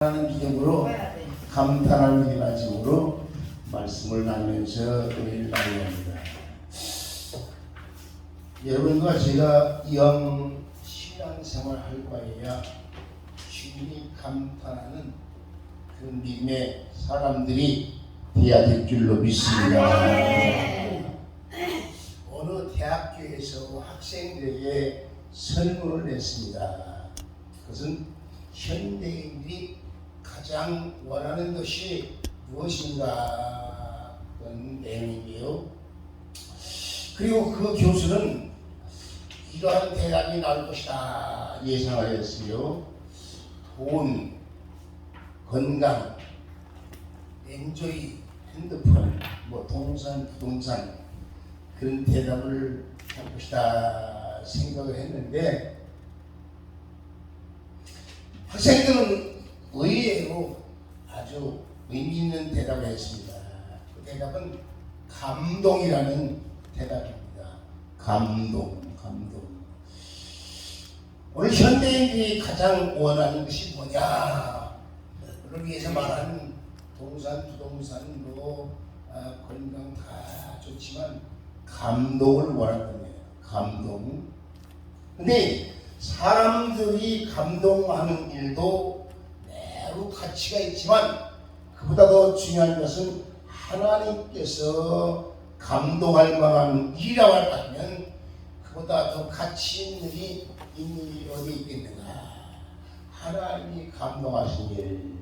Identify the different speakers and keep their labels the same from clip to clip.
Speaker 1: 하는 믿음으로 감탄하는 믿음의 힘으로 말씀을 나누면서 은혜를 나누합니다. 여러분과 제가 영 신앙생활 할 바에야 주님이 감탄하는 그런 믿음의 사람들이 되어야 될 줄로 믿습니다. 어느 대학교에서 학생들에게 설문을 냈습니다. 그것은 현대인들이 가장 원하는 것이 무엇인가 그런 내용이에요. 그리고 그 교수는 이러한 대답이 나올 것이다 예상하였어요. 돈, 건강, 엔조이, 핸드폰, 동산, 부동산 그런 대답을 할 것이다 생각을 했는데 학생들은 의외로 아주 의미 있는 대답을 했습니다. 그 대답은 감동이라는 대답입니다. 감동. 오늘 현대인들이 가장 원하는 것이 뭐냐? 그를 위해서 말하는 동산, 부동산, 건강 다 좋지만 감동을 원한다는 거예요. 감동. 근데 사람들이 감동하는 일도 매우 가치가 있지만 그보다 더 중요한 것은 하나님께서 감동할 만한 일이라고 한다면 그보다 더 가치 있는 일이 어디 있겠는가? 하나님이 감동하신 일.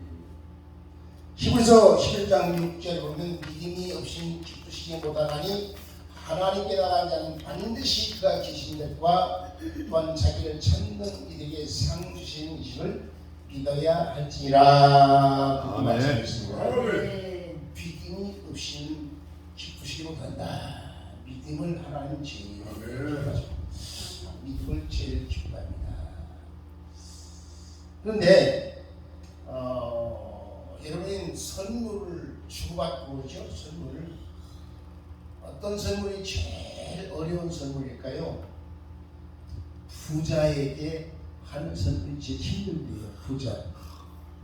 Speaker 1: 히브리서 11장 6절에 보면 믿음이 없인 기쁘시기 못하나니 하나님께 나간 자는 반드시 그가 계신 것과 또한 자기를 찾는 이들에게 상 주시는 이심을 믿어야 할지니라. 그렇게 말씀했습니다. 믿음이 없이는 기쁘시지 못한다. 믿음을 하나님 제일 기뻐하죠. 믿음을 제일 기뻐합니다. 그런데 여러분은 선물을 주고받고 그러죠. 선물을 어떤 선물이 제일 어려운 선물일까요? 부자에게 하는 선물이 제일 힘든데요. 부자.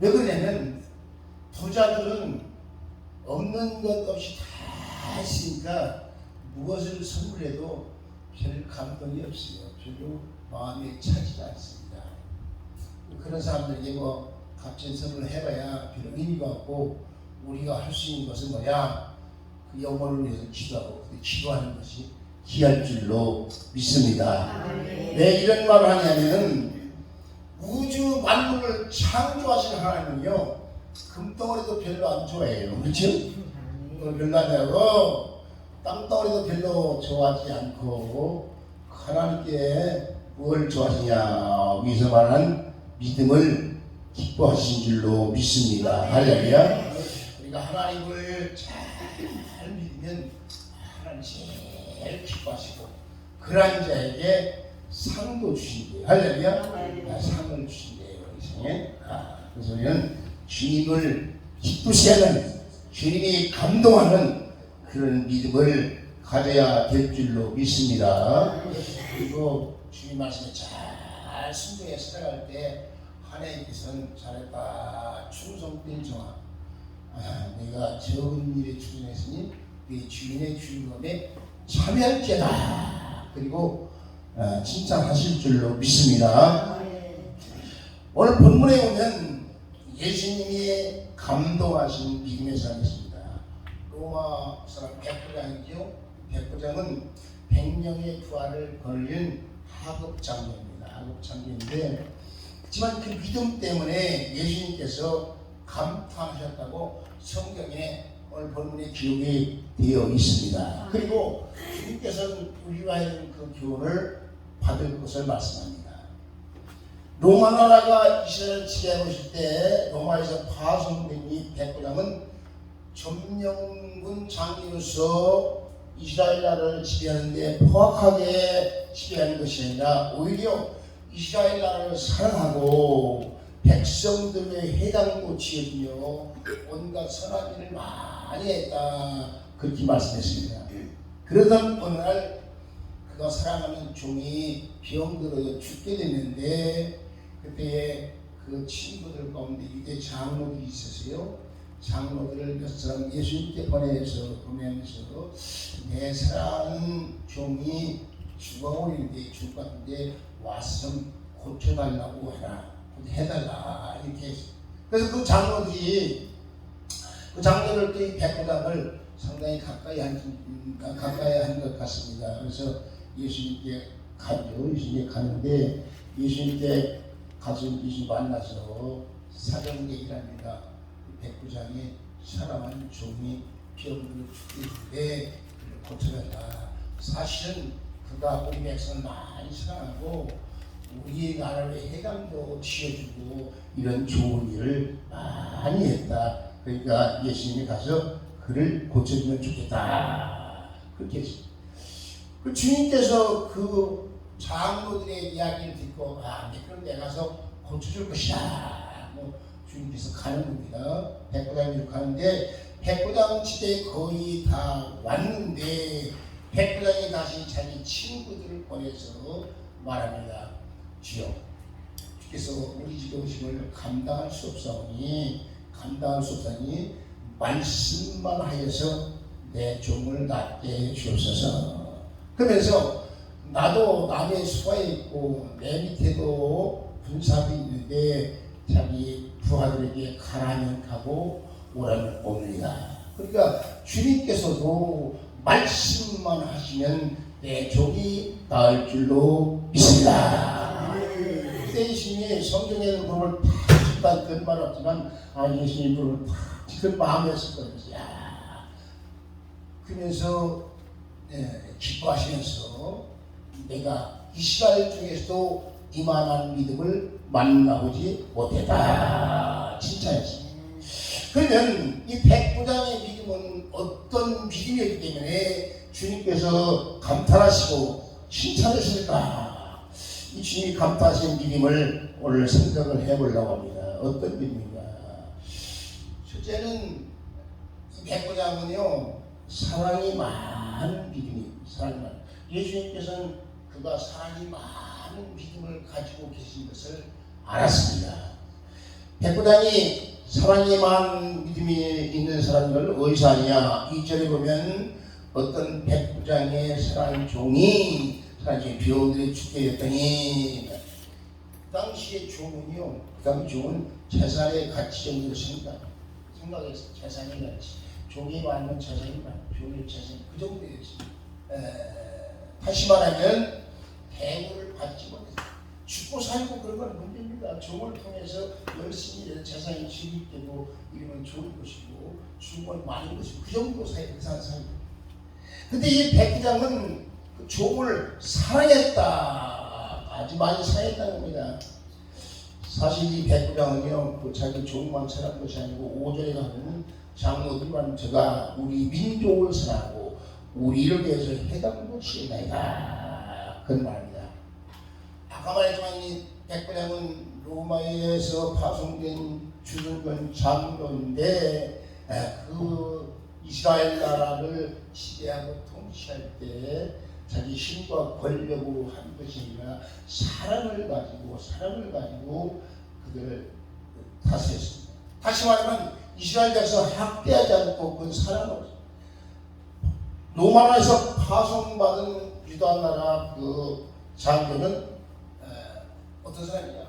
Speaker 1: 왜 그러냐면 부자들은 없는 것 없이 다 있으니까 무엇을 선물해도 별 감동이 없어요. 별로 마음에 차지지 않습니다. 그런 사람들에게 값진 선물을 해봐야 별 의미가 없고 우리가 할 수 있는 것은 뭐야? 그 영혼을 위해서 기도하고 기도하는 것이 귀할 줄로 믿습니다. 왜 이런 말을 하냐면 우주 만물을 창조하신 하나님은요 금덩어리도 별로 안 좋아해요. 그렇죠? 별로 안 좋아하고 땅덩어리도 별로 좋아하지 않고 하나님께 뭘 좋아하시냐 위에서 말하는 믿음을 기뻐하신 줄로 믿습니다. 할렐루야. 우리가 하나님을 잘 믿으면 하나님 제일 기뻐하시고 그러한 자에게 상도 주신대요. 할렐루야. 상을 주신대요. 그래서 우리는 주님을 기쁘시게 하는 주님이 감동하는 그런 믿음을 가져야 될 줄로 믿습니다. 그리고 주님 말씀에 잘 순종해 살아갈 때 하나님께서는 잘했다 충성된 종아 내가 적은 일에 출연했으니 네 주인의 주인검에 참여할지어다. 그리고 칭찬하실 줄로 믿습니다. 오늘 본문에 오면 예수님이 감동하신 믿음의 사람이십니다. 로마 사람 백부장이죠. 백부장은 100명의 부하를 거느린 하급 장교입니다. 하급 장교인데 하지만 그 믿음 때문에 예수님께서 감탄하셨다고 성경에 오늘 본문에 기록이 되어 있습니다. 그리고 주님께서는 우리와 있는 그 교훈을 받을 것을 말씀합니다. 로마 나라가 이스라엘을 지배하고 있을 때 로마에서 파송된 이 백부장은 점령군 장교로서 이스라엘 나라를 지배하는데 포악하게 지배하는 것이 아니라 오히려 이스라엘 나라를 사랑하고 백성들의 해당도 지어주며 온갖 선한 일을 많이 했다. 그렇게 말씀했습니다. 그러던 어느 날 그가 사랑하는 종이 병들어 죽게 됐는데 그때 그 친구들 가운데 유대 장로들이 있었어요. 장로들을 몇 사람 예수님께 보내면서 내 사랑하는 종이 죽어오는데 죽을 것 같은데 와서 좀 고쳐달라고 해달라 이렇게 했어요. 그래서 그 장로들이 그 장로들이 백부장을 상당히 가까이 한 것 같습니다. 그래서 예수님께 가죠. 예수님께 가는데 예수님께 가서 예수님 만나서 사정 얘기를 합니다. 백부장이 사랑하는 종이 병으로 죽겠는데 그를 고쳐달라. 사실은 그가 우리 백성을 많이 사랑하고 우리 나라의 해방도 지어주고 이런 좋은 일을 많이 했다. 그러니까 예수님이 가서 그를 고쳐주면 좋겠다. 그렇게 했습니다. 그 주님께서 그 장로들의 이야기를 듣고 그럼 내가 가서 고쳐줄 것이다. 주님께서 가는 겁니다. 백부장으로 가는데 백부장 지대에 거의 다 왔는데 백부장이 다시 자기 친구들을 보내서 말합니다. 주여, 주께서 우리 집에 오심을 감당할 수 없사오니 말씀만 하여서 내 종을 낫게 해 주옵소서. 그러면서 나도 남의 수하에 있고 내 밑에도 군사도 있는데 자기 부하들에게 가라면 가고 오라면 옵니다. 그러니까 주님께서도 말씀만 하시면 내 종이 나을 줄로 믿습니다. 예수님이 성경에는 그걸 다 그런 말 없지만 예수님이 그걸 다 그런 마음이었을 거예요. 그러면서 기뻐하시면서 내가 이스라엘 중에서도 이만한 믿음을 만나보지 못했다 칭찬했습니다. 그러면 이 백부장의 믿음은 어떤 믿음이었기 때문에 주님께서 감탄하시고 칭찬하실까? 이 주님이 감탄하신 믿음을 오늘 생각을 해보려고 합니다. 어떤 믿음인가? 첫째는 이 백부장은요 사랑이 많은 믿음입니다. 사랑이 많은. 예수님께서는 그가 사랑이 많은 믿음을 가지고 계신 것을 알았습니다. 백부장이 사랑이 많은 믿음이 있는 사람을 어디서 아니냐? 2절에 보면 어떤 백부장의 사랑의 종이 병들에 죽게 됐더니 그 당시의 종은요, 그 당시 종은 재산의 가치 정도로 생각했어요. 재산의 가치. 종이 많으면 재산이 많아요. 종의 재산이 그 정도였습니다. 다시 말하면 대우를 받지 못했어요. 죽고 살고 그런 건 문제입니다. 종을 통해서 열심히 재산이 수립되고 이러면 좋은 것이고 죽은 건 많은 것이고 그 정도 사회입니다. 근데 이 백부장은 그 종을 사랑했다. 아주 많이 사랑했다는 겁니다. 사실 이 백부장은요, 그 자기 종만 사랑한 것이 아니고 5절에 가면 장로들만 제가 우리 민족을 사랑하고 우리를 위해서 해당도 시에나이다. 그런 말입니다. 아까 말했지만 이 백부장은 로마에서 파송된 주둔권 장로인데 그 이스라엘 나라를 지배하고 통치할 때 자기 힘과 권력으로 한 것이 아니라 사랑을 가지고 그들을 다스렸습니다. 다시 말하면 이스라엘 백성 학대하지 않고 그 사랑을 로마나라에서 파송받은 유다 나라 그 장교는 어떤 사람이냐?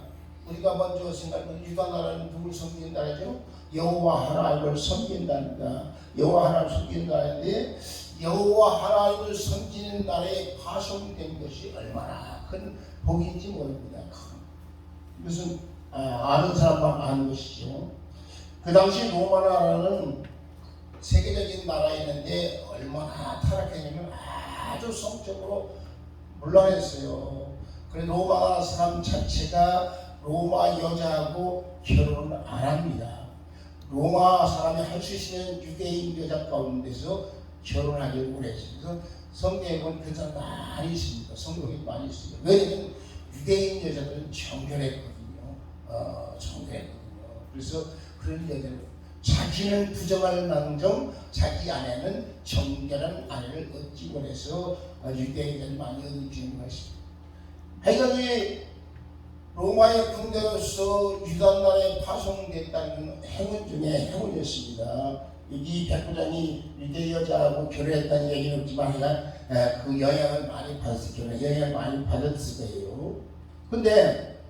Speaker 1: 우리가 먼저 생각하면 유다 나라는 누굴 섬기는 나라죠? 여호와 하나님을 섬긴다니까. 여호와 하나님을 섬기는 나라인데 여호와 하나님을 섬기는 나라에 파송된 것이 얼마나 큰 복인지 모릅니다. 무슨 아는 사람만 아는 것이죠. 그 당시 로마 나라는 세계적인 나라였는데 얼마나 타락했냐면 아주 성적으로 문란했어요. 그래서 로마 사람 자체가 로마 여자하고 결혼을 안 합니다. 로마 사람이 할 수 있는 유대인 여자 가운데서 결혼하기를 원했어요. 그래서 성경에 보면 그런 사람 많이 있습니다. 성경에 많이 있습니다. 왜냐하면 유대인 여자들은 정결했거든요. 그래서 그런 여자를 자기는 부정할 망정 자기 아내는 정결한 아내를 얻기 원해서 유대인들이 많이 얻는 것입니다. 하여간 로마의 군대로서 유단나라에 파송됐다는 행운 중에 행운이었습니다. 이 백부장이 유대 여자하고 결혼했다는 얘기는 없지만 그 영향을 많이 받았을 거예요. 영향을 많이 받았을 거예요. 근데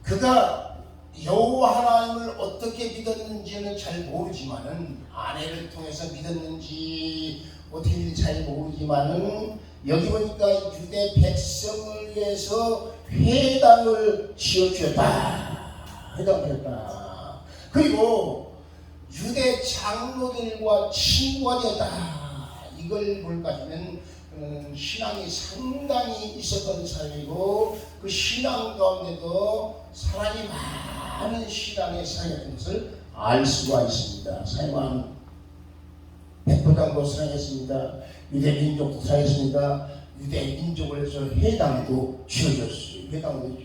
Speaker 1: 그가 여호와 하나님을 어떻게 믿었는지는 잘 모르지만은 아내를 통해서 믿었는지 어떻게 잘 모르지만은 여기 보니까 유대 백성을 위해서 회당을 지어주었다. 회당을 했다. 그리고 유대 장로들과 친구가 되었다. 이걸 볼 까지는 신앙이 상당히 있었던 사람이고 그 신앙 가운데도 사랑이 많은 신앙의 사랑이었던 것을 알 수가 있습니다. 사랑한 백부장도 사랑했습니다. 유대 민족도 사랑했습니다. 유대 민족을 해서 회당도 지어줬어요. 회당도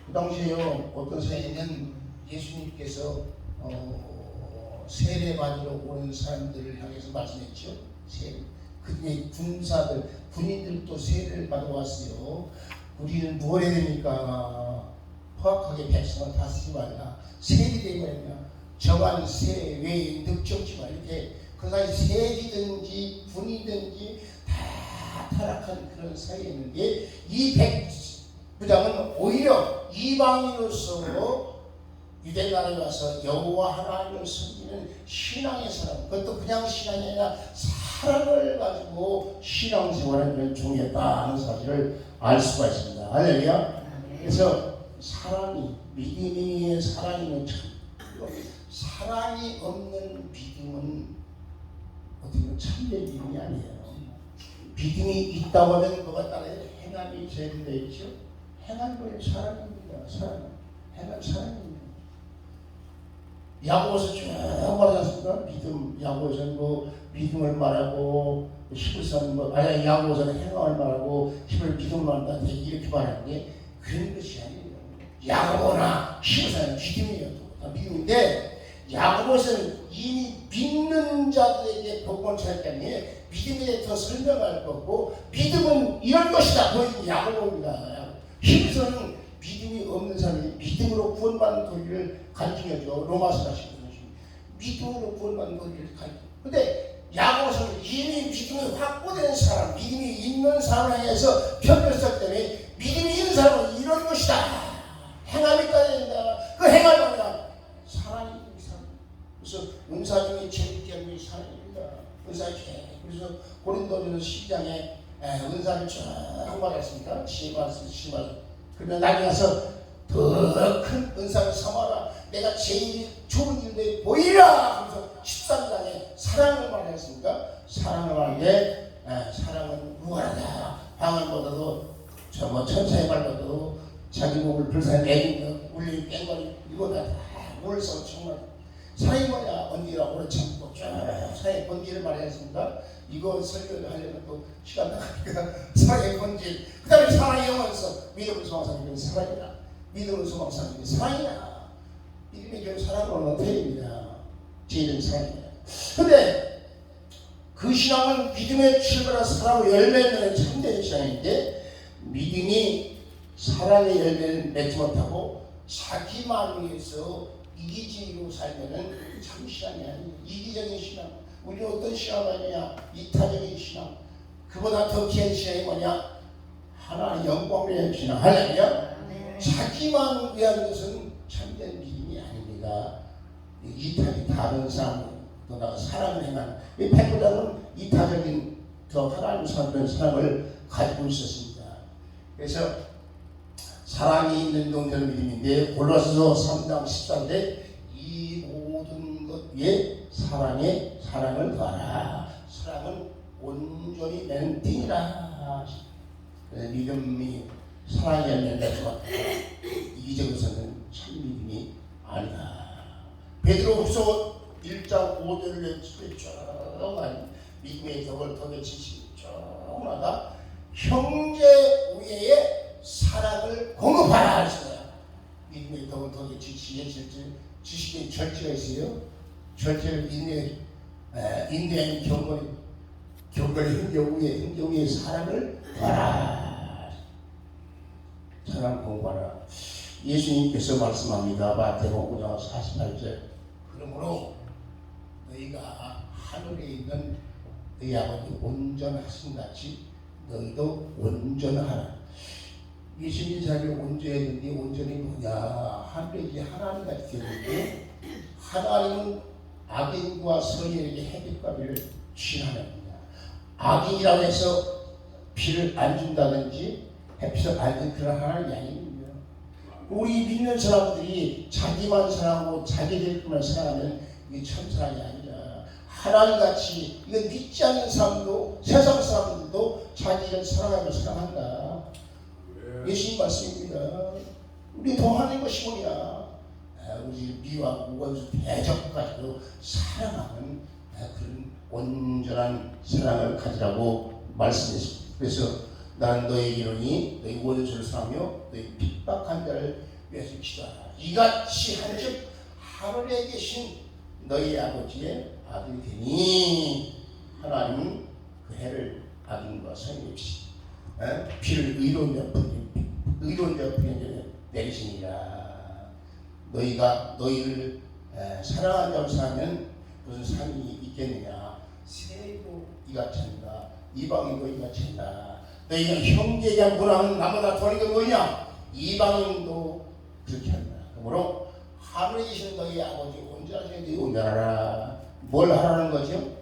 Speaker 1: 그 당시에요 어떤 사회는 예수님께서 세례 받으러 오는 사람들을 향해서 말씀했죠. 그중에 군사들, 군인들도 세례를 받아 왔어요. 우리는 뭘 해야 됩니까? 포악하게 백성을 다스리지 말라. 세리되면 뭐냐? 정한 세 외에 득정지 말라. 이렇게 그 사이 세리든지 군이든지 다 타락한 그런 사이였는데 이 백부장은 오히려 이방인으로서 유대 나라에 와서 여호와 하나님을 섬기는 신앙의 사람, 그것도 그냥 신앙이 아니라 사랑을 가지고 신앙생활을 중요했다는 사실을 알 수가 있습니다. 할렐루야. 그래서 사랑이, 믿음의 사랑이면 참, 사랑이 없는 믿음은 어떻게 보면 참된 믿음이 아니에요. 믿음이 있다고 하면 뭐가 따라요? 행함이 제일되어 있죠. 행한 거에 사랑입니다. 사랑. 행한 사랑입니다. 야고보서 쭉 말하지 않습니까? 믿음, 야고보서는 뭐 믿음을 말하고 히브리서는 야고보서는 행함을 말하고 히브리 믿음을 말한다 이렇게 말하는데 그런 것이 아니에요. 야고보나 히브리서는 믿음이에요. 다 믿음인데 야고보서는 이미 믿는 자들에게 복음을 전했기 때문에 믿음에 대해 더 설명할 거고 믿음은 이런 것이다. 그것이 야고보입니다. 히브리서는 믿음이 없는 사람이 믿음으로 구원받는 도리를 가르치죠. 로마서 하시는 믿음으로 구원받는 도리를 가르쳐. 근데 야고보서는 이미 믿음이 확보된 사람, 믿음이 있는 사람에서 편별성 때문에 믿음이 있는 사람은 이런 것이다. 행함이 있다 된다. 그 행함이 아니라 사랑이 있는 사람. 그래서 은사 중에 제일 귀한 게 사랑입니다. 은사의 죄. 그래서 고린도전서 12장에 은사를 쭉 말했습니다. 심화서. 그러면 나중에 가서 더 큰 은사를 삼아라. 내가 제일 좋은 일들에 보이라. 그래서 13장에 사랑을 말했습니까? 사랑을 말하는데 사랑은 무한하다. 방언보다도 천사의 말보다도 자기 몸을 불쌍히 내리는 울리는 깽거리 이거다 다 물서 정말 사랑이 뭐냐? 언니가 오래 참고 쭉 사랑의 본질을 말했습니다. 이거 설교를 하려면 또 시간 나가니까 사랑의 본질. 그 다음에 사랑의 영혼에서 믿음을 소망하는 사랑이다. 믿음을 소망하는 사랑이다. 믿음의 결국 사랑으로는 어떻게됩니다. 제일은 사랑이다. 근데 그 신앙은 믿음의 출발한 사랑으로 열매는 참된 신앙인데 믿음이 사랑의 열매를 맺지 못하고 자기만을 위해서 이기적으로 살면은 참 신앙이 아니에요. 이기적인 신앙. 우리는 어떤 신앙을 하느냐? 이타적인 신앙. 그보다 더 귀한 신앙이 뭐냐? 하나님 영광을 위한 신앙. 할렐루야. 자기만 위한 것은 참된 믿음이 아닙니다. 이타적인 다른 사람, 또 나가 사랑을 행하는 이 백부장은 이타적인 더 하나님 사랑하는 사랑을 가지고 있었습니다. 그래서 사랑이 있는 동전 믿음인데 골로새서 3장 14절에 이 모든 것 위에 사랑을 더하라. 사랑은 온전히 멘팅이라. 믿음이 사랑이 열매가 이기적에서는 참 믿음이 아니다. 베드로후서 1장 5절을 쭉 가는 믿음의 덕을 지시고 쭉 나가 형제 우애에 사랑을 공급하라 하시네요. 믿음의 덕을 지시의 절제가 있어요. 절제를 인내하는 경건의 형제 우애에 사랑을 더하라. 사랑 공부하라. 예수님께서 말씀합니다. 마태복음 5장 48절. 그러므로 너희가 하늘에 있는 너희 아버지 온전하신 같이 너희도 온전하라. 예수님 자리에 온전했는데 온전이 뭐냐? 하늘에 이제 하나님 같이 되는데 하나님은 악인과 선인에게 햇빛과 비를 취하는 거냐. 악인이라고 해서 비를 안 준다든지 햇빛을 안 준 그런 하나님이 아닙니다. 우리 믿는 사람들이 자기만 사랑하고 자기들만 사랑하면 이게 참사랑이 아니라 하나님같이 이거 믿지 않는 사람도 세상 사람들도 자기를 사랑하며 사랑한다. 예수님 말씀입니다. 우리 더 하는 것이 뭐냐? 우리 미와 원수 대적 가지고 사랑하는 그런 온전한 사랑을 가지라고 말씀했습니다. 그래서 나는 너에게 이르니 너희 원수를 사랑하며 너희 핍박한 자를 위해서 기도하라. 이같이 한즉 하늘에 계신 너희 아버지의 아들이 되니 하나님은 그 해를 악인과 선인 없이 비를 의로운 자 풀에 내리시니라. 너희가 너희를 사랑하는 자로 사면 무슨 상이 있겠느냐? 세도 이같이 한다. 이방인도 이같이 한다. 너희가 형제에 대한 문화는 나보다 더한 게 뭐냐? 이방인도 그렇게 한다. 그러므로 하늘에 계신 너희 아버지 온전하신 너희 온전하라. 뭘 하라는 거죠?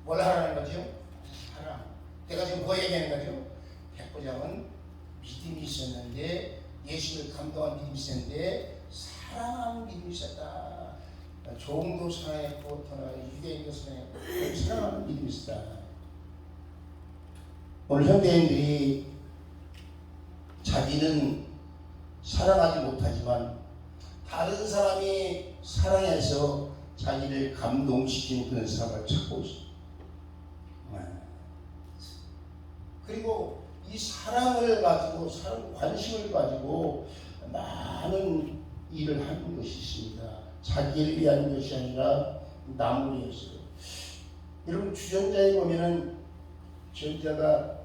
Speaker 1: 뭘 하라는 거죠? 사랑. 내가 지금 뭐 얘기하는 거죠? 백부장은 믿음이 있었는데 예수를 감동한 믿음이 있었는데 사랑하는 믿음이 있었다. 종도 사랑했고 유대인도 사랑했고 사랑하는 믿음이 있었다. 오늘 현대인들이 자기는 사랑하지 못하지만 다른 사람이 사랑해서 자기를 감동시키는 그런 사람을 찾고 있습니다. 그리고 이 사랑을 가지고 관심을 가지고 많은 일을 하는 것이 있습니다. 자기를 위한 것이 아니라 남을 위해서요. 여러분 주전자에 보면은 주전자가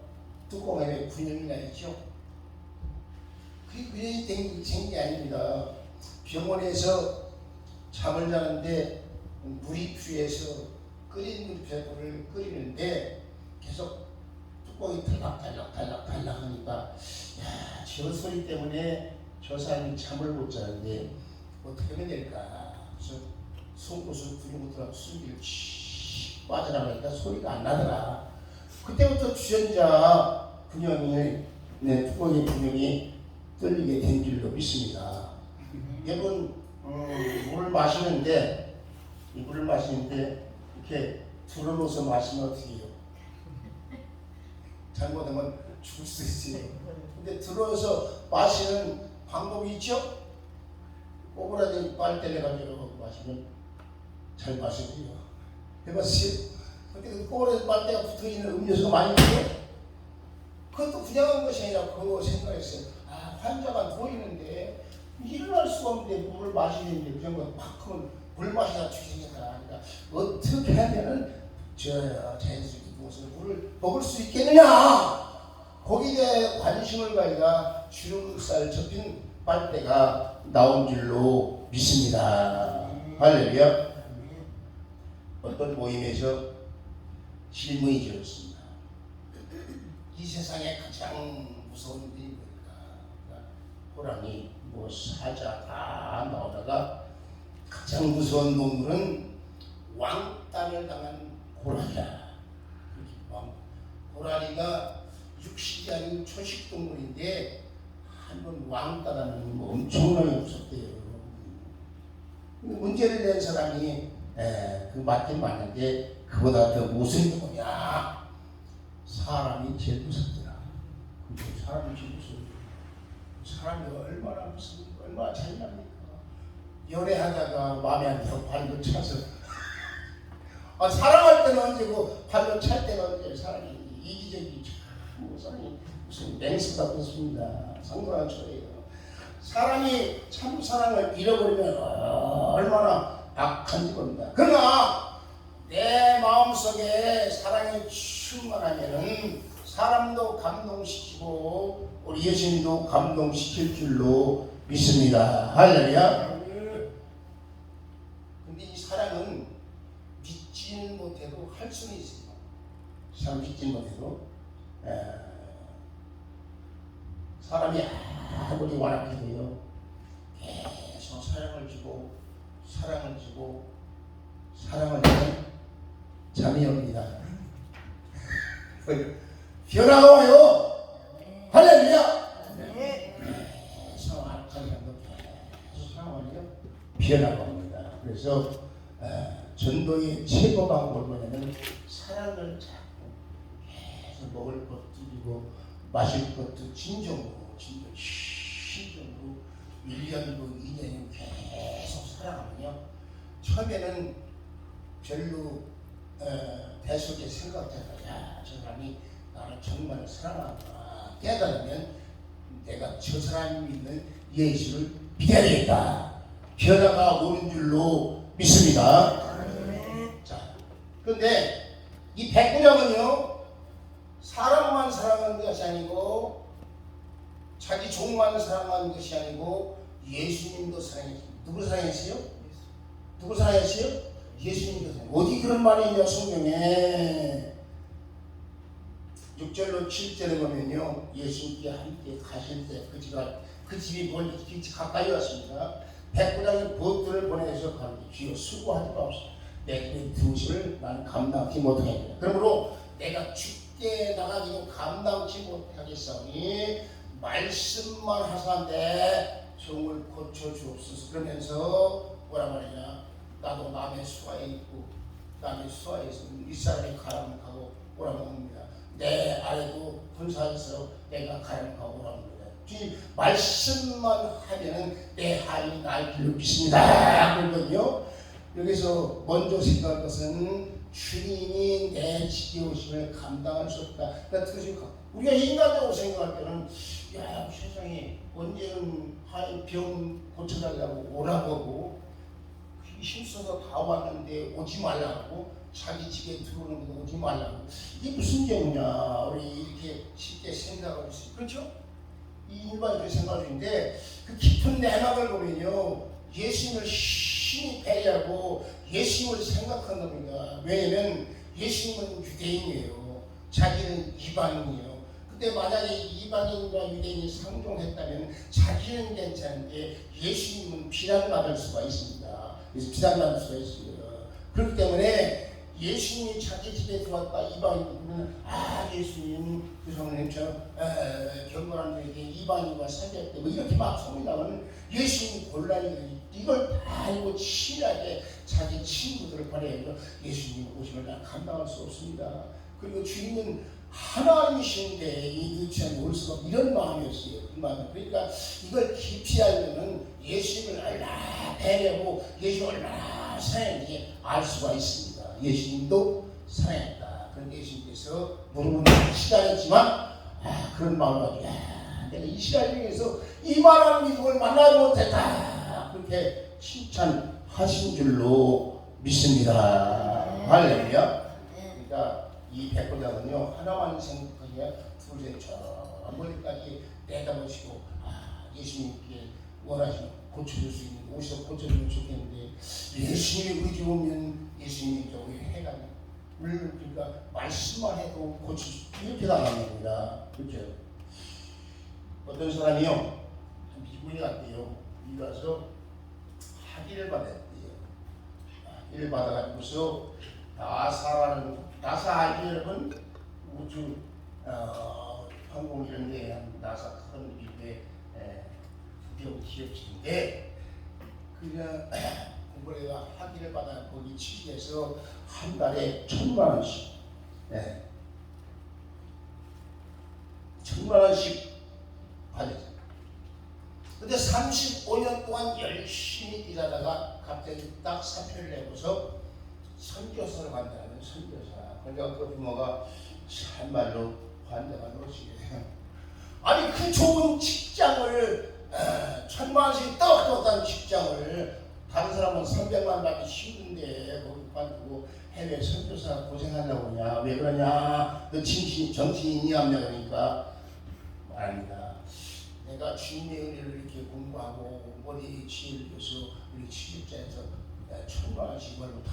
Speaker 1: 뚜껑에 군형이 나 있죠. 그게 군형이 된 게 아닙니다. 병원에서 잠을 자는데 물이 필요해서 끓인 물을 끓이는데 계속 뚜껑이 탈락탈락 하니까 저 소리 때문에 저 사람이 잠을 못 자는데 어떻게 하면 될까? 그래서 속옷을 구멍으로 숨기를 치 빠져나가니까 소리가 안 나더라. 그때부터 주전자 분명히 뚜껑의 분명히 뚫리게 된 줄로 믿습니다. 여러분 물을 마시는데 이 물을 마시는데 이렇게 들어놓아서 마시면 어떻게 해요? 잘못하면 죽을 수 있어요. 근데 들어서 마시는 방법이 있죠? 꼬부라지 빨대를 가지고 마시면 잘 마시고요. 해봤어요? 근데 그 꼬부라지 빨대가 붙어있는 음료수가 많이 있는데 그것도 그냥 한 것이 아니라 그거 생각했어요. 환자가 누워있는데 일어날 수가 없는데 물을 마시는데 그 정도 팍 하면 물 마시다 죽이니까 그러니까 어떻게 하면은 자연스럽게 무엇을 물을 먹을 수 있겠느냐? 거기에 대해 관심을 가지고 주름살 접힌 빨대가 나온 줄로 믿습니다. 할렐루야. 어떤 모임에서 질문이 들었습니다. 이 세상에 가장 무서운 일이 뭘까? 호랑이, 사자 다 나오다가 가장 무서운 동물은 왕따를 당한 호랑이다. 호랑이가 육식이 아닌 초식 동물인데 한번 왕따라는 엄청나게 무섭대요. 문제를 낸 사람이 그 맞긴 맞는데 그보다 더 무서운 게 뭐냐? 사람이 제일 무섭더라. 사람이 제일 무서워. 사람이 얼마나 무섭습니까? 얼마나 잔인합니까? 연애하다가 마음에 안 들어 발로 차서 사랑할 때는 언제고 발로 찰 때는 언제? 사람이 이기적이 사람이 무슨 맹수가 없습니다. 상당한 초예요. 사람이 참 사랑을 잃어버리면 얼마나 악한지 봅니다. 그러나 내 마음속에 사랑이 충만하면은 사람도 감동시키고 우리 예수님도 감동시킬 줄로 믿습니다. 할렐루야. 근데 이 사랑은 믿지는 못해도 할 수는 있습니다. 참 믿지는 못해도 사람이 아무리 완악해도요 계속 사랑을 주고 사랑을 주고 사랑을 주면 잠이 옵니다. 변화가 와요. 할렐루야. 계속 악한 사람도 계속 사랑하면 변화가 옵니다. 그래서 전도의 최고 방법은 뭐냐면 사랑을 잡고 계속 먹을 것도 주고 마실 것도 진정으로 1년도 2년도 계속 살아가면요 처음에는 별로 대속에 생각하다가 야, 저 사람이 나를 정말 사랑하구나 깨달으면 내가 저 사람이 믿는 예수를 믿어야 되겠다. 변화가 오는 줄로 믿습니다. 자, 그런데 이 백부장은요 사람만 사랑하는 것이 아니고 자기 종만 사랑하는 것이 아니고 예수님도 사랑했어요. 누구를 사랑했어요? 누구를 사랑했어요? 예수님도 사랑했어요. 어디 그런 말이 있냐 성경에 6절로 7절에 보면요 예수님께 함께 가실 때 그 집이 멀리 가까이 왔습니다. 백부장이 보트를 보내서 가는데 주여 수고하지 마옵소서. 내 집에 들으심을 나는 감당하지 못하겠다. 그러므로 내가 죽게 나가기는 감당치 못하겠사오니 말씀만 하사한데 종을 고쳐주옵소서. 그러면서 뭐라 말이냐 나도 남의 수하에 있고 남의 수하에 있으면 윗사람이 가라면 가고 오라고 합니다. 내 아래도 군사에서 내가 가라면 가고 오라고 합니다. 주님 말씀만 하면은 내 하인이 날 길로 믿습니다. 그러거든요. 여기서 먼저 생각할 것은 주님이 내 집에 오심을 감당할 수 없다. 그러니까 우리가 인간적으로 생각할 때는 야 세상에 언제는 병 고쳐달라고 오라고 하고 힘써서 다 왔는데 오지 말라고 자기 집에 들어오는 거 오지 말라고 이게 무슨 죄냐 우리 이렇게 쉽게 생각할 수 있어요. 그렇죠? 이 일반적인 생각인데 그 깊은 내막을 보면요 예수님을 신이 배려하고 예수님을 생각한 겁니다. 왜냐면 예수님은 유대인이에요. 자기는 이방인이에요. 근데 만약에 이방인과 유대인이 상종했다면 자기는 괜찮은데 예수님은 비난받을 수가 있습니다. 그래서 비난받을 수가 있습니다. 그렇기 때문에 예수님이 자기 집에 들어왔다 이방인이 그러면 예수님 죄송해요 경건한 분에게 이방인과 사귀었대 뭐 이렇게 막 소문이 나면 예수님이 곤란이 이걸 다 알고 친하게 자기 친구들을 보내요. 예수님 오심을 난 감당할 수 없습니다. 그리고 주님은 하나님이신데 이 유치원에 올 수가 없는 이런 마음이었어요. 그 마음. 그러니까 이걸 깊이 알면은 예수님을 얼마나 배려하고 예수님을 얼마나 사랑했는지 알 수가 있습니다. 예수님도 사랑했다. 그런데 예수님께서 물어보는 시간이지만 그런 마음을 가지고 내가 이 시간 중에서 이만한 믿음을 만나지 못했다. 그렇게 칭찬하신 줄로 믿습니다. 할렐루야. 그러니까 이 백부장은요 하나만 생각하기에 둘째 저 멀리까지 내다보시고 예수님께 원하시면 고쳐줄 수 있는 오셔서 고쳐주면 좋겠는데 예수님이 의지 오면 예수님이 저기 해가 우리는 그러니까 말씀만 해도 고칠 수 이렇게 나가는 겁니다. 그렇죠? 어떤 사람이요 미군이 갔대요. 미국 가서 학위를 받았대요. 학위를 받아가지고서 나사 알죠 여러분? 우주 항공 이런 데 나사 큰 일대 국영 기업체인데 그냥 공부를 해가 학위를 받아 거기 취직해서 한 달에 1,000,000원씩 1,000,000원씩 받았어요. 근데 35년 동안 열심히 일하다가 갑자기 딱 사표를 내고서 선교사를 간다는 선교사. 그러니까 그 부모가 참말로 환자가 놓으시게요. 아니 그 좋은 직장을 1,000,000원씩 떡 떴다는 직장을 다른 사람은 300만 받기 힘든데 거기 가지고 해외 선교사 고생하려고 그러냐? 왜 그러냐? 너 정신이니 없냐? 그러니까 아닙니다. 내가 주님의 은혜를 이렇게 공부하고 머리 지혜를 줘서 우리 취직자에서 천만원씩 벌로 다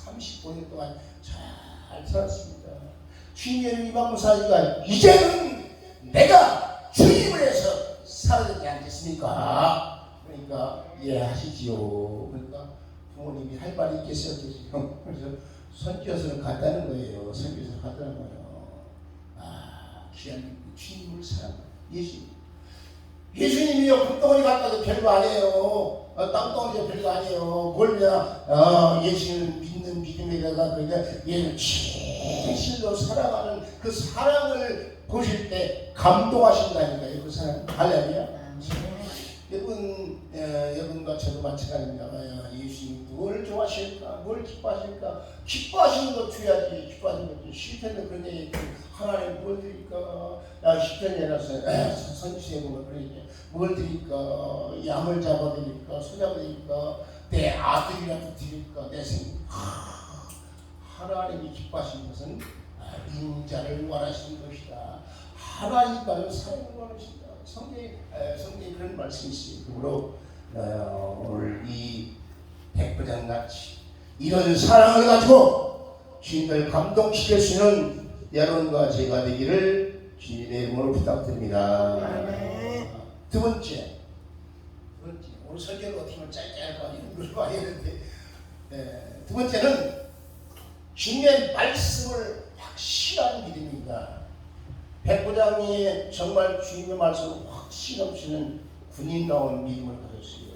Speaker 1: 35년 동안 잘 살았습니다. 주님의 은혜 이만무사니까 이제는 내가 주님을 해서 살아야 되지 않겠습니까? 그러니까 이해하시지요. 그러니까 부모님이 할 말이 있겠어요. 그래서 선교사를 갔다는 거예요. 선교사를 갔다는 거예요. 귀한 주님을 사랑하는 예수님이요 금덩어리 갔다도 별거 아니에요. 땅덩어리가 별거 아니에요. 뭘냐? 예수님을 믿는 믿음에다가 그러니까 얘는 진실로 살아가는 그 사랑을 보실 때 감동하신다니까요. 그 사람 할렐루야. 여러분과 저도 마찬가지입니다. 예수님이 뭘 좋아하실까? 뭘 기뻐하실까? 기뻐하시는 것 줘야지. 기뻐하시는 것 실패는 그런 얘기 하나님 뭘 드릴까? 실패는 해놨어요. 선지서에 보면 그런 얘기 뭘 드릴까? 양을 잡아드릴까? 소 잡아드릴까? 내 아들이라도 드릴까? 내 생명. 하나님이 기뻐하시는 것은 인자를 원하시는 것이다. 하나님과는 사랑을 원하신다. 성경에 그런 말씀이 있어요. 그러므로 오늘 이 백부장같이 이런 사랑을 가지고 주님을 감동시킬 수 있는 여러분과 제가 되기를 주님의 이름으로 부탁드립니다. 두 번째 오늘 설교를 어떻게 하면 짧게 할까 이런 걸 많이 했는데 두 번째는 주님의 말씀을 확실한 믿음입니다. 백부장이 정말 주님의 말씀을 확신 없이는 군인다운 믿음을 가졌어요.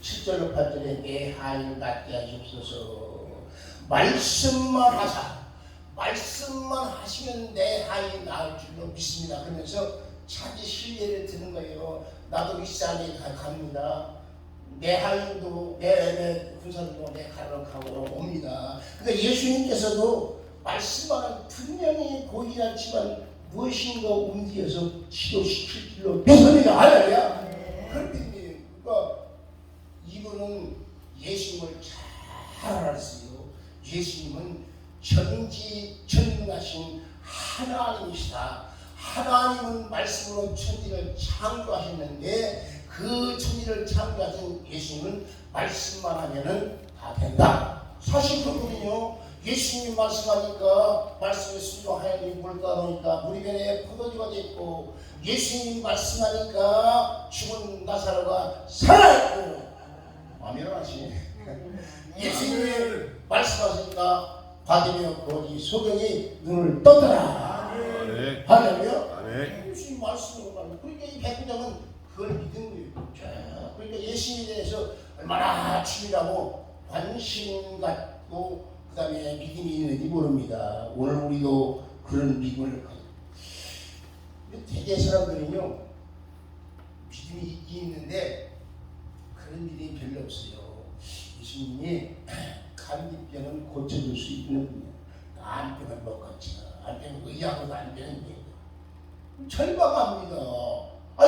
Speaker 1: 7절로 8절에 내 하인 낫게 하시옵소서. 말씀만 하사 말씀만 하시면 내 하인 나을 줄로 믿습니다. 그러면서 자기 신뢰를 드는 거예요. 나도 윗산에 갑니다. 내 하인도 내 군사들도 내 가로 가고 옵니다. 그러니까 예수님께서도 말씀만은 분명히 보이지 않지만 무엇인가 움직여서 치료시킬 길로 믿습니다. 할렐루야. 그런데 그러니까 이분은 예수님을 잘 알았어요. 예수님은 전지전능하신 하나님이시다. 하나님은 말씀으로 천지를 창조하셨는데 그 천지를 창조하신 예수님은 말씀만 하면은 다 된다. 사실 그분은요. 예수님이 말씀하니까 말씀에 순종하여니 물가로니까 물이 변해 포도주가 됐고 예수님이 말씀하니까 죽은 나사로가 살아있고 아멘 하시네. 예수님이 말씀하시니까 바디메었고 이 소경이 눈을 떴더라. 할렐루야. 예수님 말씀으로 말합니다. 그러니까 이 백부장은 그걸 믿은 거예요. 그러니까 예수님에 대해서 얼마나 치밀하고 관심 갖고 그 다음에 믿음이 있는지 모릅니다. 오늘 우리도 그런 믿음을 대개 사람들은요 믿음이 있긴 있는데 그런 믿음이 별로 없어요. 예수님이 감기병은 고쳐줄 수 있는 분이에요. 암병은 못 고쳐. 암병은 의학으로 안 되는 거예요. 절망합니다.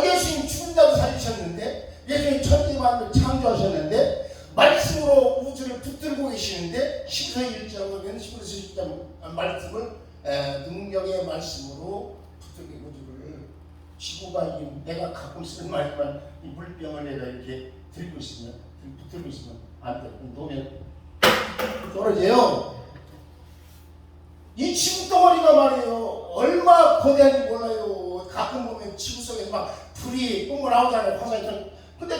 Speaker 1: 예수님 죽는다고 살리셨는데 예수님 천지만을 창조하셨는데 말씀으로 우주를 붙들고 계시는데 10서 1장 보면 10서 1장 말씀을 능력의 말씀으로 붙들고 우주를 지구가 내가 갖고 있는 말만 이 물병을 내가 이렇게 들고 있으면 붙들고 있으면 안 돼. 놓으면 떨어져요. 이 지구 덩어리가 말이에요. 얼마나 거대한지 몰라요. 가끔 보면 지구 속에서 막 불이 뿜어 나오잖아요. 화산처럼. 근데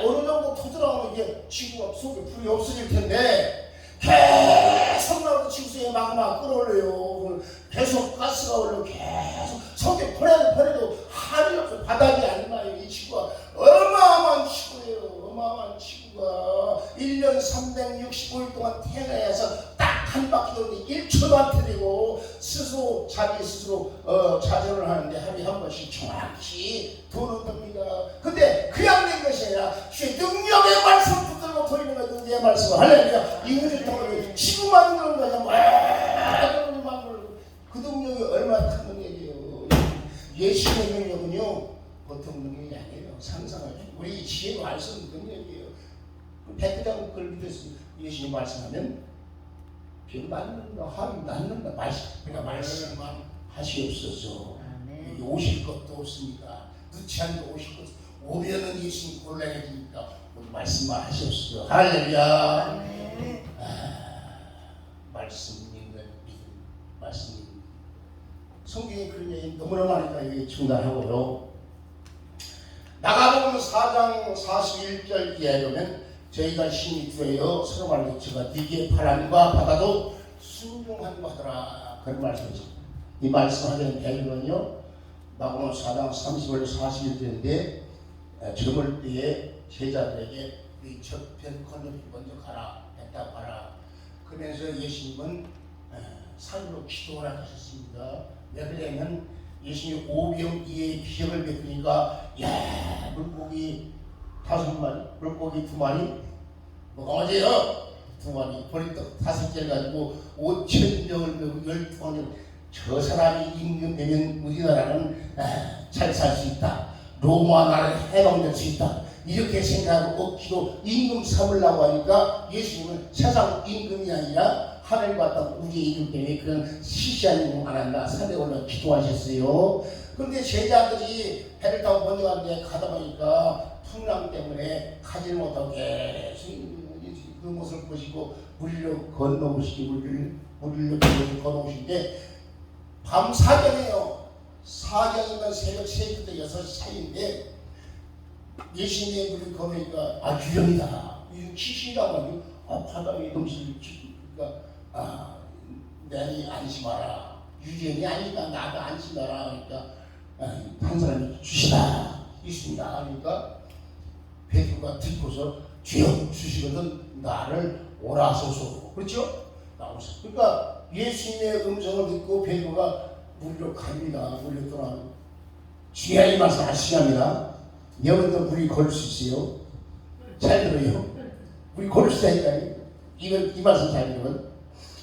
Speaker 1: 어느 정도 터져나오면 이게 지구가 속에 불이 없어질 텐데 계속 나오는 지구 속에 막 끌어올려요. 계속 가스가 올라오고 계속 속에 보내도 한이 없어. 바닥이 안 나요. 이 지구가 어마어마한 지구예요. 어마어마한 지구가 1년 365일 동안 태어나서 딱 한 바퀴 도는데 1초도 안 틀리고 스스로 자기 스스로 자전을 하는데 하루에 한 번씩 정확히 도는 겁니다. 근데 그냥 된 것이 아니라 주의 능력의 말씀을 붙들고 돌리는 거 능력의 말씀을 할렐루야. 이 우주 덩어리 지구 만드는 거냐 그 능력이 얼마나 큰 능력이에요. 예수의 능력은요 보통 능력이 아니에요. 상상을 우리 지혜로 알 수 없는 능력이에요. 백장 그걸 믿었어요. 예수님 말씀하면 병 낫는다, 함이 낫는다. 그러니까 말씀만 하시옵소서. 여기 오실 것도 없습니다. 늦지 않게 오실 것. 오면은 예수님 곤란해지니까 말씀만 하시옵소서. 할렐루야. 말씀 믿는 믿음, 말씀 믿는. 성경에 그런 얘기 너무나 많으니까 여기 중단하고요. 나가보면 4장 41절 이하에 보면 저희가 신이 구하여 서로 말로 제가 네게 바람과 바다도 순종하고 하더라. 그런 말씀이죠. 이 말씀하는 배경은요, 마가복음 4장 30절 41절인데 저물 때에 제자들에게 이 저편 건너편 먼저 가라, 뱉다 가라. 그러면서 예수님은 산으로 기도하라 하셨습니다. 왜 그러냐면 예수님이 오병이의 기적을 베푸니까 야, 물고기 5마리, 물고기 2마리, 뭐가 어제요? 2마리, 보리떡 5개 가지고 5,000명을 메고 12마리. 저 사람이 임금되면 우리나라는 잘 살 수 있다. 로마 나라는 해방될 수 있다. 이렇게 생각하고 기도 임금 삼으려고 하니까 예수님은 세상 임금이 아니라 하늘과 땅 우리의 이름 때문에 그런 시시한 임금 안 한다. 산에 올라 기도하셨어요. 그런데 제자들이 배를 타고 먼저 갔는데 가다 보니까 풍랑 때문에 가지를 못하고 계속 그 모습을 보시고 물로 건너오시기 물로 건너오시는데 밤 사경이에요. 사경이면 새벽 3시부터 6시 사이인데 예수님의 물을 건너니까 유령이다. 이거 귀신이란 말이에요. 바다에 넘치는 그러니까 내니 안심하라. 유령이 아니까 나도 안심하라. 그러니까 한 사람이 주시다. 있습니다. 그러니까 베드로가 듣고서 주여 주시거든 나를 오라소서. 그렇죠? 나오소. 그러니까 예수님의 음성을 듣고 베드로가 물로 갑니다. 물로 떠나는. 중요한 이 말씀 아시합니다. 여러분도 물이 걸을 수 있어요. 잘 들어요. 물이 걸을 수 있다니까요. 이 말씀 잘 들어요.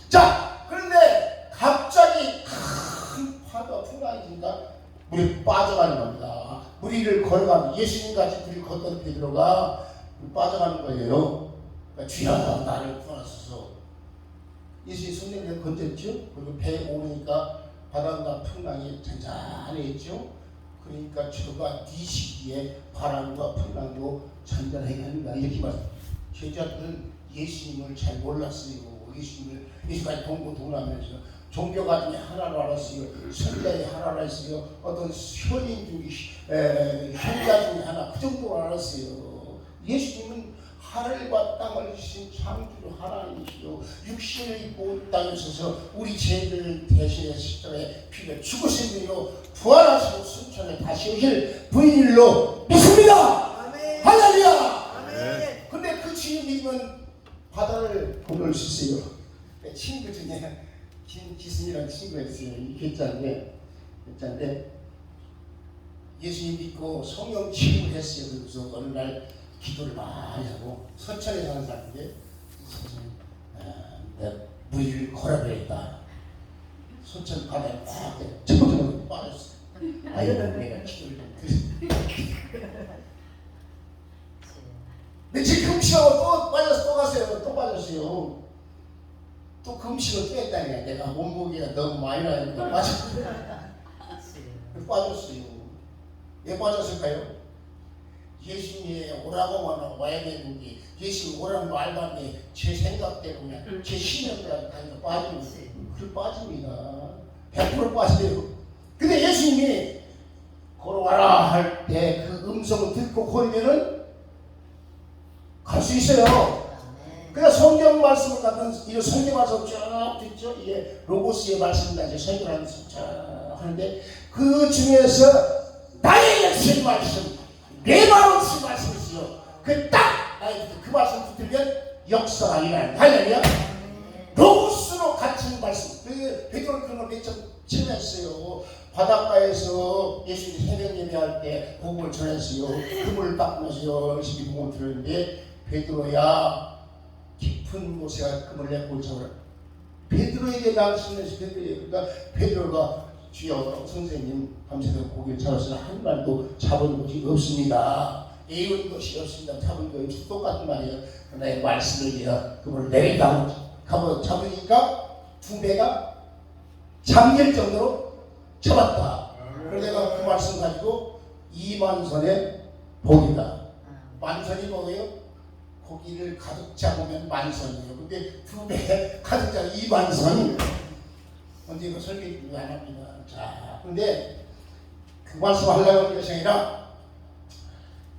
Speaker 1: 자, 그런데 갑자기 큰 파도가 풍랑이니까 물이 빠져가는 겁니다. 물이를 걸어가는 예수님같이 물이 걷던 베드로가 빠져가는 거예요. 그러니까 주여 나를 구하소서. 예수님 손님을 건졌죠. 그리고 배에 오르니까 바람과 풍랑이 잔잔했죠. 그러니까 저가 네 시기에 바람과 풍랑도 잔잔하게 합니다. 이렇게 말씀. 제자들은 예수님을 잘 몰랐어요. 예수님까지 공부 동하면서 종교가 중에 하나로 알았어요. 선자의 하나로 알았어요. 어떤 현인 중에 현자 중에 하나 그 정도로 알았어요. 예수님은 하늘과 땅을 주신 창조주 하나님이시요 육신을 입고 땅에 서서 우리 죄를 대신해 십자가에 피를 죽으신 분이요 부활하시고 순천에 다시 오실 분일로 믿습니다. 아멘. 할렐루야. 아멘. 근데 그 주님은 바다를 건널 수 있어요. 친구 중에 김기순이라는 친구가 있어요. 이 괴짜인데 예수님 믿고 성령 취임을 했어요. 그래서 어느 날 기도를 많이 하고 서천에 사는 사람인데 내가 물을 걸어버렸다. 서천 바다에 팍 저번에 빠졌어. 아이고 내가 기도를 좀 며칠 금식하고 또 빠졌어요. 또 빠졌어요. 또 금식을 또 했다니까. 내가 몸무게가 너무 많이 나니까 빠졌어요. 왜 빠졌을까요? 예수님이 오라고 하면 와야 되는데 예수님 오라는 말도 안 돼. 제 생각 때문에 제 신념대로 다니까 빠지면 그 빠집니다. 100% 빠져요. 근데 예수님이 걸어와라 할 때 그 음성을 듣고 걸으면은 갈 수 있어요. 그러니까 성경 말씀을 갖는 이런 성경 말씀 쫙 듣죠. 이게 로고스의 말씀이다. 이제 성경을 쫙 하는데 그 중에서 나의 역사의 말씀 내 말없이 말씀이시요. 그 말씀 붙으면 역사가 일어나는 할렐루야. 로고스로 갇힌 말씀. 베드로는 그런 걸 몇점 체험했어요. 바닷가에서 예수님이 새벽 예배할 때 복음을 전했어요. 그물을 닦으면서 열심히 복음을 들었는데 베드로야 깊은 곳에 그물을 내고 잡으라. 베드로에게 말씀해서 그러니까 베드로가 주여 선생님 밤새도록 고기를 잡았으나 한 마리도 잡은 것이 없습니다. 애운 것이 없습니다. 잡은 거 없이 똑같은 말이에요. 내 말씀을 그걸 내리다 잡으니까 두 배가 잠길 정도로 잡았다. 그래서 내가 그 말씀 가지고 이만선의 복이다. 만선이 뭐예요? 고기를 가득 잡으면 만선이에요. 근데 두 배 가득 잡으면 이만선. 근데 이거 설계 안 합니다. 자, 근데 그 말씀 하려고 하는 것이 아니라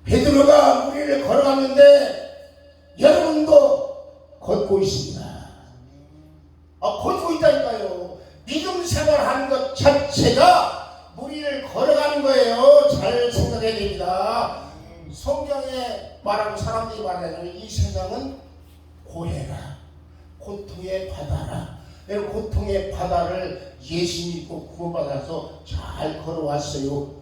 Speaker 1: 베드로가 우리를 걸어가는데 여러분도 걷고 있습니다. 걷고 있다니까요. 믿음 생활하는 것 자체가 우리를 걸어가는 거예요. 잘 생각해야 됩니다. 성경에 말하고 사람들이 말하자면 이 세상은 고해라, 고통의 바다라. 고통의 바다를 예수 믿고 구원받아서 잘 걸어왔어요.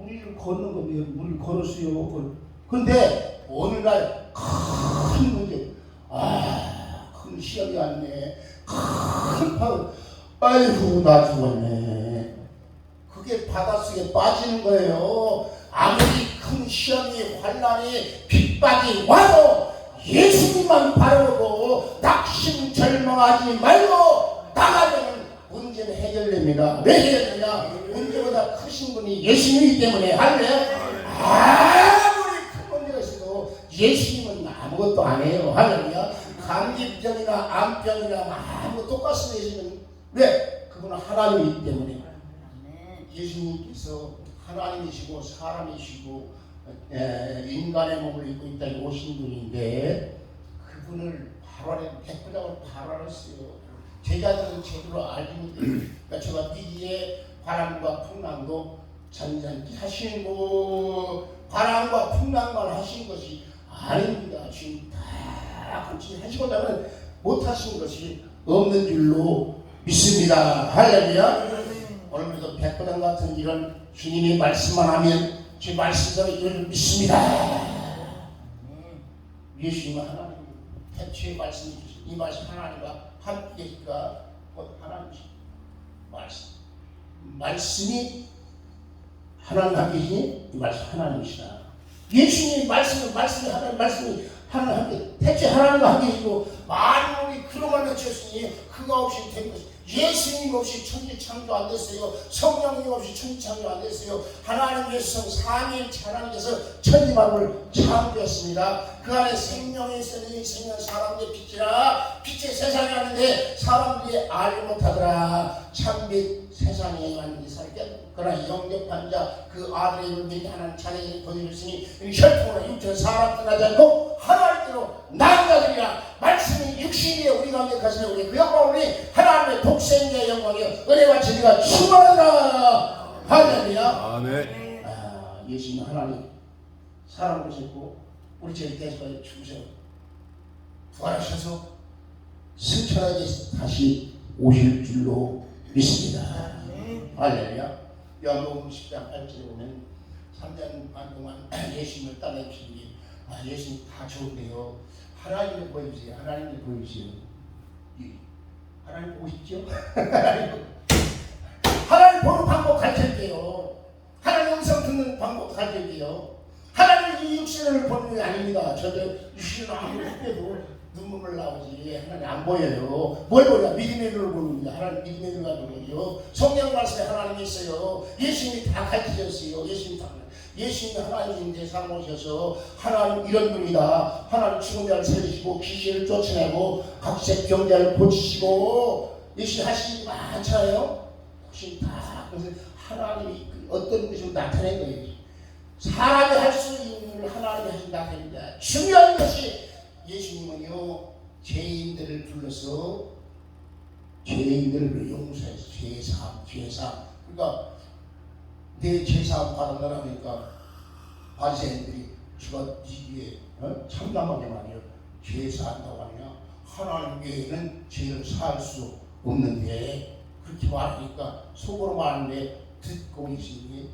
Speaker 1: 우리를 걷는 거면 우리를 걸었어요. 근데 오늘날 큰 문제, 큰 시험이 왔네. 큰 파도, 아이고 나 죽었네. 그게 바닷속에 빠지는 거예요. 아무리 큰 시험이 환난이 핍박이 와도 예수님만 바라보고 낙심 절망하지 말고 나가면 문제는 해결됩니다. 왜 해결되냐? 문제보다 크신 분이 예수님이기 때문에. 할렐루야. 아무리 큰 문제가 있어도 예수님은 아무것도 안 해요. 할렐루야. 감기병이나 암병이나 아무 똑같습니다. 예수님은. 왜? 그분은 하나님이기 때문에. 예수님께서 하나님이시고 사람이시고 인간의 몸을 입고 이 땅에 오신 분인데 그분을 백부장을 발언했어요. 제자들은 제대로 알지 못해요. 그러니까 제가 미리의 바람과 풍랑도 잔잔히 하시고 바람과 풍랑만 하신 것이 아닙니다. 지금 다 같이 하시고 나면 못하신 것이 없는 줄로 믿습니다. 할렐루야. 오늘도 백부장 같은 이런 주님이 말씀만 하면 제 말씀대로 이를 믿습니다. 예수님은 하나님, 태초의 말씀이 주신 이 말씀 하나님과 함께 계시니까 하나님이신 말씀이 하나님 함께 계시니 이 말씀 하나님이시다. 예수님의 말씀이 하나님 말씀이 하나님 함께 태초에 하나님과 함께 계시고 만물이 그로 말미암아 지었으니 그가 없이 된 것이 예수님 없이 천지 창조 안 됐어요. 성령님 없이 천지 창조 안 됐어요. 하나님께서 삼위일체 하나님께서 천지 만물을 창조했습니다. 그 안에 생명이 있으니 생명 사람들의 빛이라. 빛이 세상에 왔는데 사람들이 알지 못하더라. 참빛 세상에 왔는데 살게. 그러나 영접한 자 그 아들의 이름을 믿는 하나님 자녀에게 권위를 쓰니 혈통으로 육체는 사람 떠나지 않고 하나님께로 나아가리라. 말씀이 육신에 우리 가운데 가시면 우리 그 영광으로 하나님의 독생자의 영광이요 은혜와 진리가 충만하라. 할렐루야.
Speaker 2: 아멘.
Speaker 1: 예수님 하나님 사람으로 오셨고 우리 저희 대속에 죽으셔 부활하셔서 승천하게 다시 오실 줄로 믿습니다. 할렐루야. 요한복음 10장 8절에 보면 3년 반 동안 예수님을 따라주시니 예수님 다 좋은데요. 하나님을 보여주세요. 하나님을 보여주세요. 하나님 보고 싶죠? 하나님 보는 방법 가르쳐줄게요. 하나님 음성 듣는 방법 가르쳐줄게요. 하나님 이 육신을 보는 게 아닙니다. 저도 육신을 아무리 해도 눈물 나오지 하나님 안 보여요. 뭘 보냐? 믿음의 눈을 보는데 하나님 믿음의 눈을 보는요. 성경 말씀에 하나님이 있어요. 예수님이 다 가르치셨어요. 예수님이 하나님인데 사람 오셔서 하나님 이런 분이다. 하나님 죽은 자를 살리시고 귀신을 쫓아내고 각색 병자를 고치시고 예수님 하시는 일이 많잖아요. 혹시 다 그래서 하나님이 어떤 것으로 나타낸 거예요. 사람이 할 수 있는 일을 하나님이 하신다 합니다. 중요한 것이 예수님은요 죄인들을 불러서 죄인들을 용서해서 죄사함 그러니까 내 죄사함 받아라 하니까 바리새인들이 주가 네 위에 참담하게 말이에요. 죄사한다고 하냐 하나님 외에는 죄를 사할 수 없는데 그렇게 말하니까 속으로 말하는데 듣고 계시니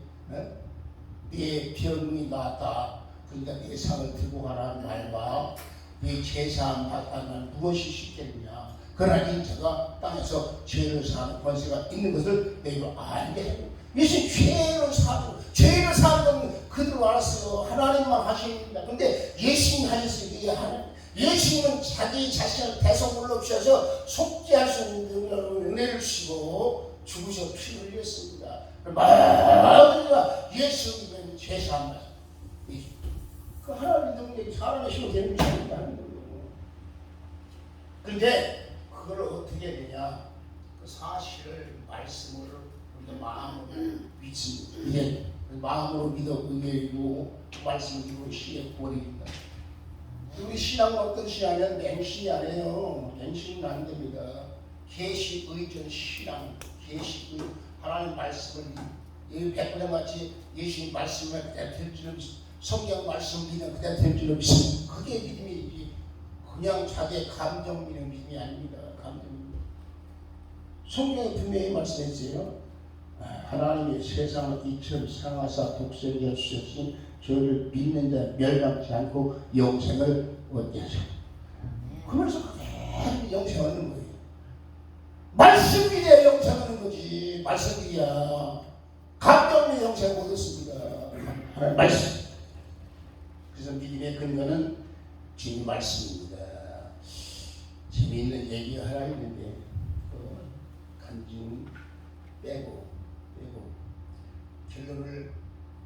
Speaker 1: 네 병이 나았다. 그러니까 내 상을 들고 가라는 말과 네 죄사함 받다면 무엇이 쉽겠느냐. 그러나 인자가 땅에서 죄를 사하는 권세가 있는 것을 너희가 알게 하고 예수님 죄를 사하고 죄를 사는 건 그들로 알았어요. 하나님만 하십니다. 근데 예수님이 하셨어요. 이게 하나님. 예수님은 자기 자신을 대속물로 없이셔서 속죄할 수 있는 은혜를 주시고 죽으셔 피 흘렸습니다. 모두가 예수님은 죄사함. 그 하나님 능력이 사람의 힘으로 되는 것이 아니라는 거예요. 근데 그걸 어떻게 해야 되냐? 그 사실을 말씀으로 우리가 마음으로 믿습니다. 이게 마음으로 믿어 의뢰이고 말씀을 믿고 신의 구원입니다. 우리 신앙은 어떤 신앙이냐면 맹신이 아니에요. 맹신은 안 됩니다. 계시 의존 신앙, 계시 의 하나님 말씀을 이 백분의 마치 예수님 말씀을 그대로 될 줄은 성경 말씀 믿으면 그대로 될 줄은 믿습니다. 그게 믿음이지 그냥 자기의 감정 믿는 믿음이 아닙니다. 감정 믿음. 성경에 분명히 말씀했어요. 하나님이 세상을 이처럼 사랑하사 독생자 주셨으니 저를 믿는 자 멸망치 않고 영생을 얻게 하셨다. 그러면서 그대로 영생 얻는 거예요. 말씀 믿어야 영생 얻는 거지. 말씀 믿어야 감정 믿는 영생 얻었습니다. 하나님 말씀. 그래서 믿음의 근거는 주님 말씀입니다. 재미있는 얘기가 하나 있는데 간증 빼고 결론을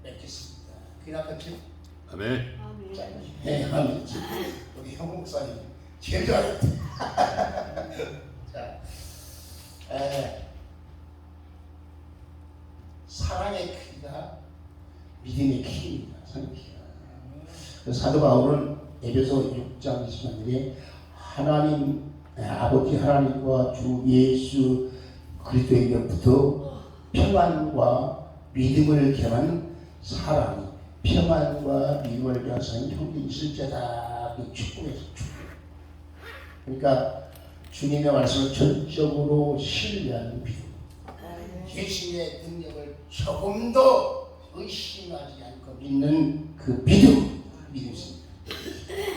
Speaker 1: 맺겠습니다. 그냥 같이
Speaker 2: 아멘.
Speaker 1: 네, 아멘. 우리 형 목사님 제일 잘했다. 자, 사랑의 크기가 믿음의 키입니다. 사랑의 키가. 사도 바울은 에베소 6장 20절에 하나님 아버지 하나님과 주 예수 그리스도에게부터 평안과 믿음을 겸한 사랑이 평안과 믿음을 겸한 사랑이 형제 실제다. 축복에서 축복. 그러니까 주님의 말씀을 전적으로 신뢰하는 믿음. 예수님의 능력을 조금도 의심하지 않고 믿는 그 믿음. 믿음입니다.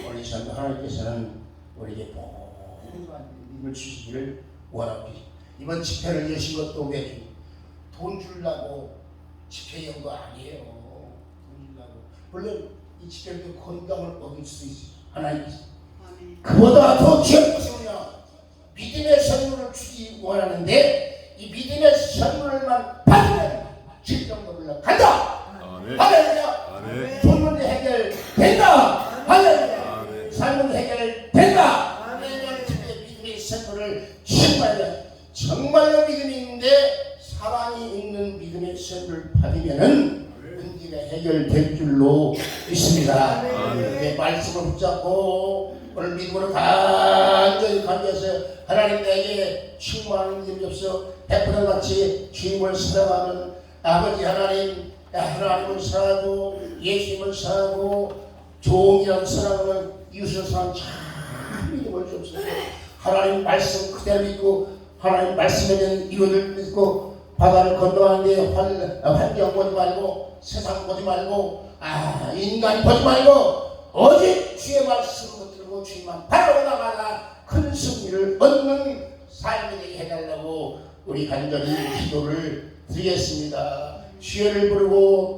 Speaker 1: 오늘 이 시간 하나님께서는 우리에게 모든 믿음을 주시기를 원합니다. 이번 집회를 여신 것도 왜 돈 주려고 집회 연거 아니에요. 돈 주려고. 물론 이 집회도 건강을 얻을 수 있어요. 하나님께서. 그보다 더 귀한 것이 뭐냐? 믿음의 선물을 주기 원하는데 이 믿음의 선물만 받으면 질병도 올라간다. 할렐루야. 돈 문제 해결된다. 할렐루야. 삶은 해결된다. 믿음의 선물을 정말로 믿음이 있는데 사랑이 있는 믿음의 선물을 받으면은 문제가 해결될 줄로 믿습니다. 네, 말씀을 붙잡고 오늘 믿음으로 간절히 감사해서 하나님 내게 충만한 믿음이 없어 백분의 같이 주님을 사랑하는 아버지 하나님, 하나님을 사랑하고 예수님을 사랑하고 종이라는 사랑하는 이웃을 사랑하는 참 믿음을 주옵소서. 하나님 말씀 그대로 믿고 하나님 말씀에 대한 이유를 믿고 바다를 건너가는데 환경 보지 말고 세상 보지 말고 인간 보지 말고 오직 주의 말씀을 들고 주님만 바로 나가라 큰 승리를 얻는 삶이 되게 해달라고 우리 간절히 기도를 드리겠습니다. 주여를 부르고